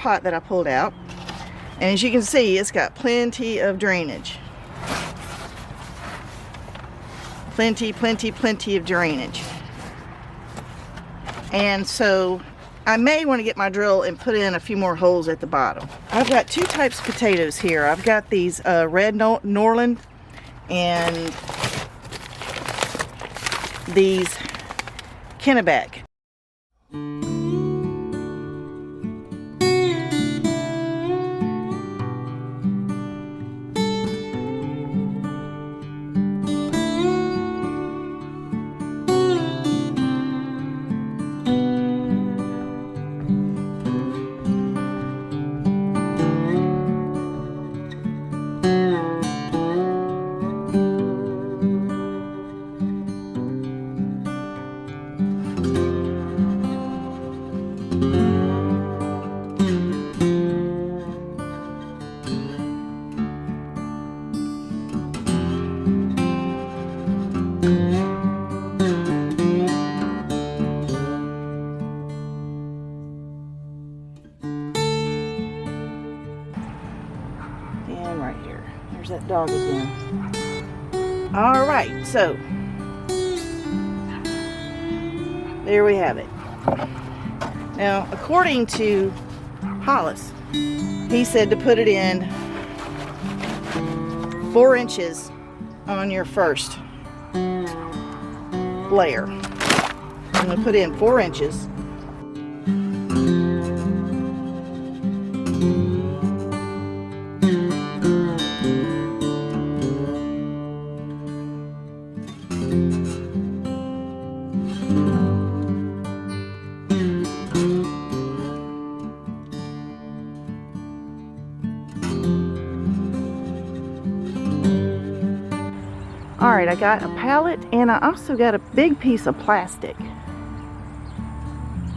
pot that I pulled out. And as you can see, it's got plenty of drainage. Plenty of drainage. And so I may want to get my drill and put in a few more holes at the bottom. I've got two types of potatoes here. I've got these red Norland and these Kennebec. And right here, there's that dog again. All right, so there we have it. Now, according to Hollis, he said to put it in 4 inches on your first layer. I'm going to put in 4 inches. Alright, I got a pallet and I also got a big piece of plastic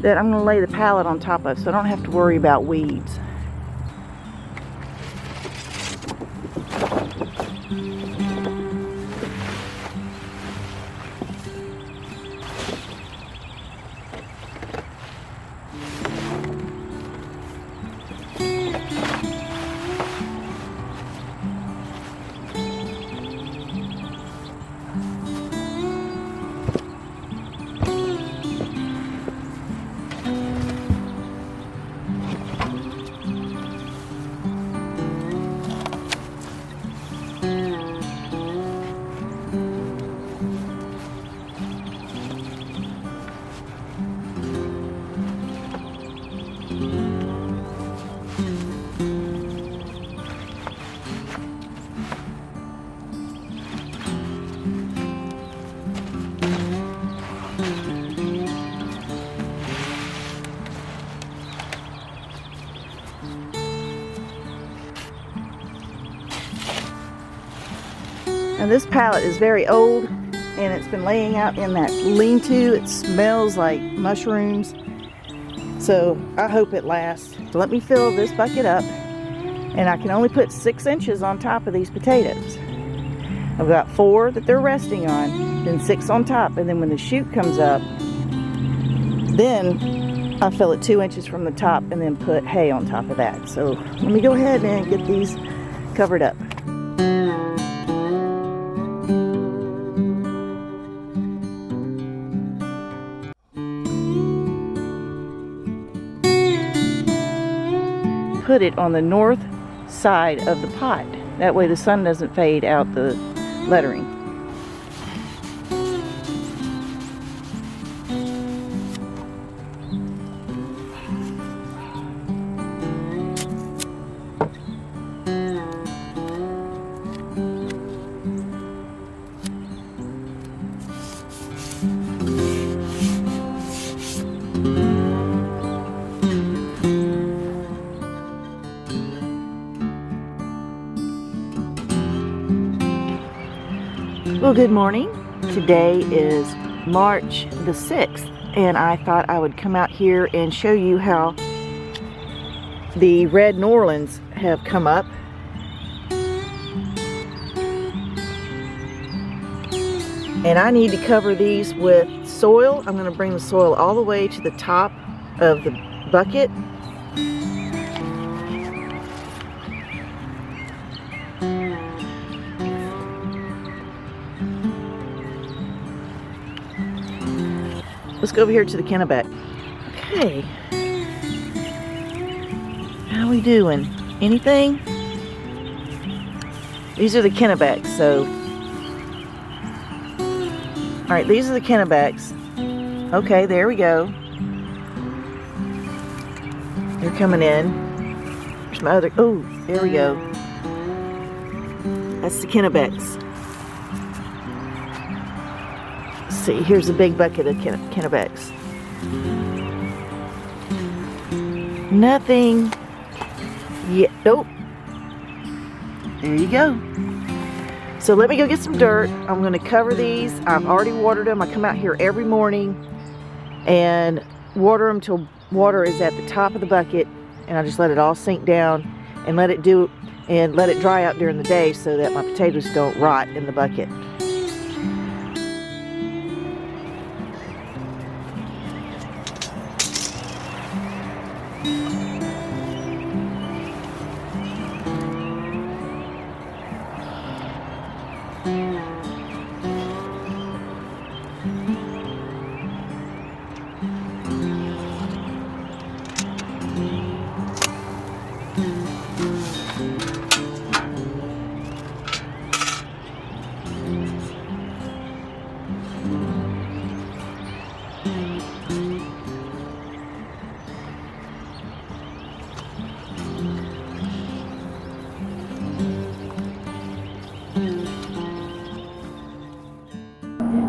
that I'm going to lay the pallet on top of so I don't have to worry about weeds. Now this pallet is very old and it's been laying out in that lean-to. It smells like mushrooms, so I hope it lasts. So let me fill this bucket up, and I can only put 6 inches on top of these potatoes. I've got 4 that they're resting on, then 6 on top, and then when the shoot comes up, then I fill it 2 inches from the top and then put hay on top of that. So let me go ahead and get these covered up. Put it on the north side of the pot. That way the sun doesn't fade out the lettering. Well, good morning. Today is March the 6th, and I thought I would come out here and show you how the red Norlands have come up. And I need to cover these with soil. I'm going to bring the soil all the way to the top of the bucket. let's go over here to the Kennebec. Okay. How we doing? Anything? These are the Kennebecks, so. Alright, these are the Kennebecks. Okay, there we go. They're coming in. There's my other, oh, there we go. That's the Kennebecks. Let's see, here's a big bucket of Kennebecks. Nothing yet. Nope. There you go. So let me go get some dirt. I'm going to cover these. I've already watered them. I come out here every morning and water them till water is at the top of the bucket, and I just let it all sink down and let it dry out during the day so that my potatoes don't rot in the bucket.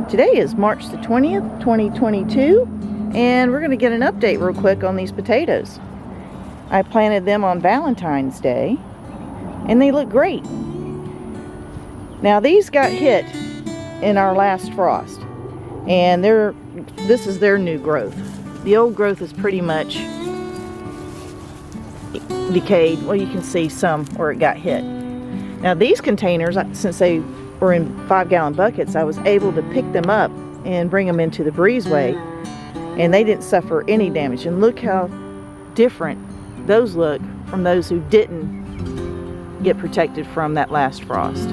Today is March the 20th, 2022, and we're going to get an update real quick on these potatoes. I planted them on Valentine's Day, and they look great. Now these got hit in our last frost, and this is their new growth. The old growth is pretty much decayed. Well, you can see some where it got hit. Now these containers, since they were in 5-gallon buckets, I was able to pick them up and bring them into the breezeway, and they didn't suffer any damage. And look how different those look from those who didn't get protected from that last frost.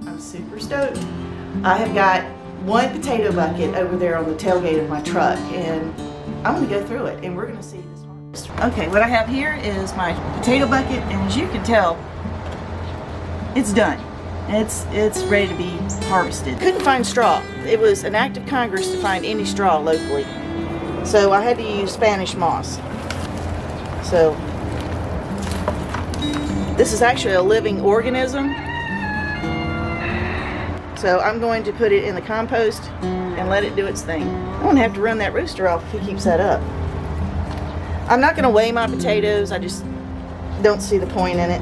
I'm super stoked. I have got one potato bucket over there on the tailgate of my truck, and I'm going to go through it and we're going to see this harvest. Okay, what I have here is my potato bucket, and as you can tell, it's done. It's ready to be harvested. Couldn't find straw. It was an act of Congress to find any straw locally, so I had to use Spanish moss. So this is actually a living organism, so I'm going to put it in the compost and let it do its thing. I'm going to have to run that rooster off if he keeps that up. I'm not going to weigh my potatoes. I just don't see the point in it.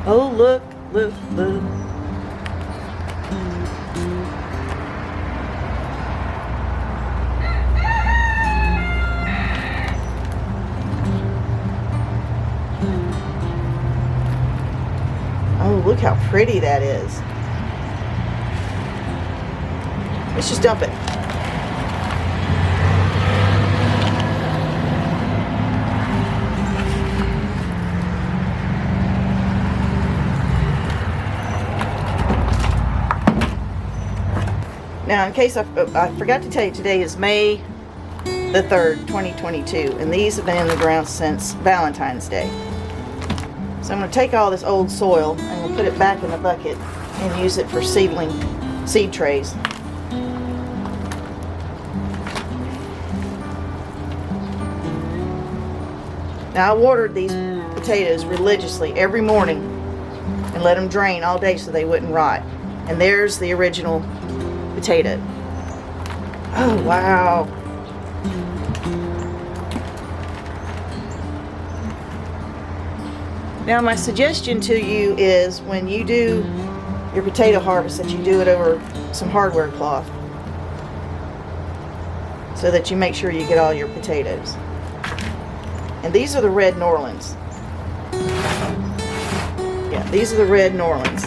Oh, look, look, look. Oh, look how pretty that is. Let's just dump it. Now, in case I forgot to tell you, today is May the 3rd, 2022, and these have been in the ground since Valentine's Day. So I'm going to take all this old soil and we'll put it back in the bucket and use it for seed trays. Now, I watered these potatoes religiously every morning and let them drain all day so they wouldn't rot. And there's the original potato. Oh, wow. Now, my suggestion to you is when you do your potato harvest that you do it over some hardware cloth so that you make sure you get all your potatoes. And these are the red Norlands. Yeah, these are the red Norlands.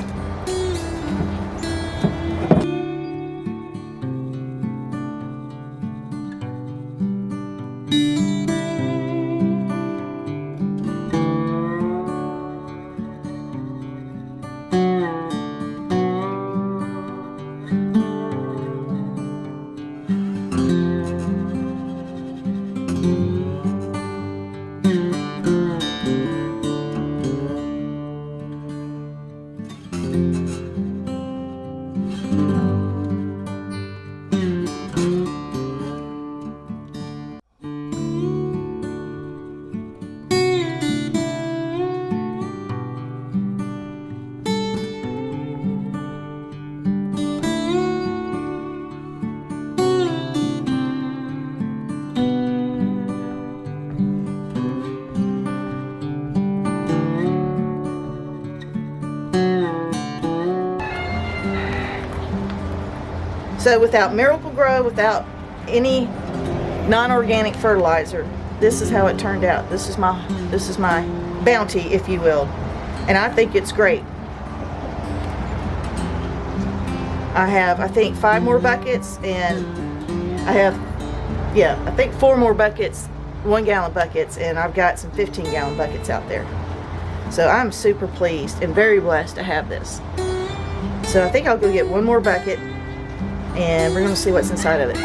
So without Miracle-Gro, without any non-organic fertilizer, this is how it turned out. This is my bounty, if you will. And I think it's great. I have, I think, 5 more buckets, and I have, yeah, I think 4 more buckets, 1-gallon buckets, and I've got some 15-gallon buckets out there. So I'm super pleased and very blessed to have this. So I think I'll go get 1 more bucket, and we're going to see what's inside of it.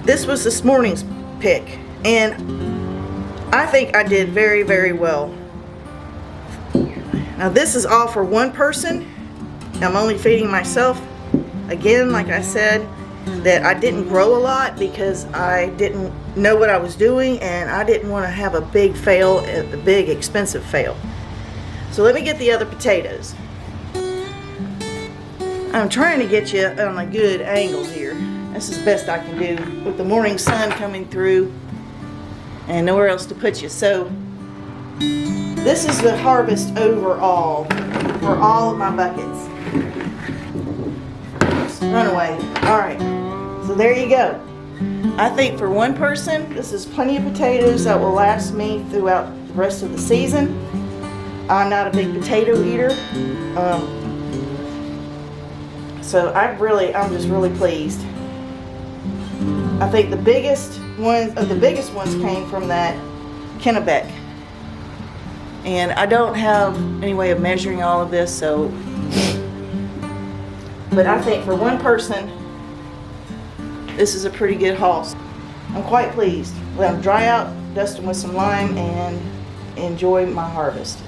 This was this morning's pick, and I think I did very, very well. Now this is all for one person. I'm only feeding myself. Again, like I said, that I didn't grow a lot because I didn't know what I was doing, and I didn't want to have a big fail, a big expensive fail. So let me get the other potatoes. I'm trying to get you on a good angle here. This is the best I can do with the morning sun coming through and nowhere else to put you. So this is the harvest overall for all of my buckets. Run away. All right, so there you go. I think for one person, this is plenty of potatoes that will last me throughout the rest of the season. I'm not a big potato eater. So I'm just really pleased. I think the biggest ones came from that Kennebec. And I don't have any way of measuring all of this, so, but I think for one person, this is a pretty good haul. I'm quite pleased. Let them dry out, dust them with some lime, and enjoy my harvest.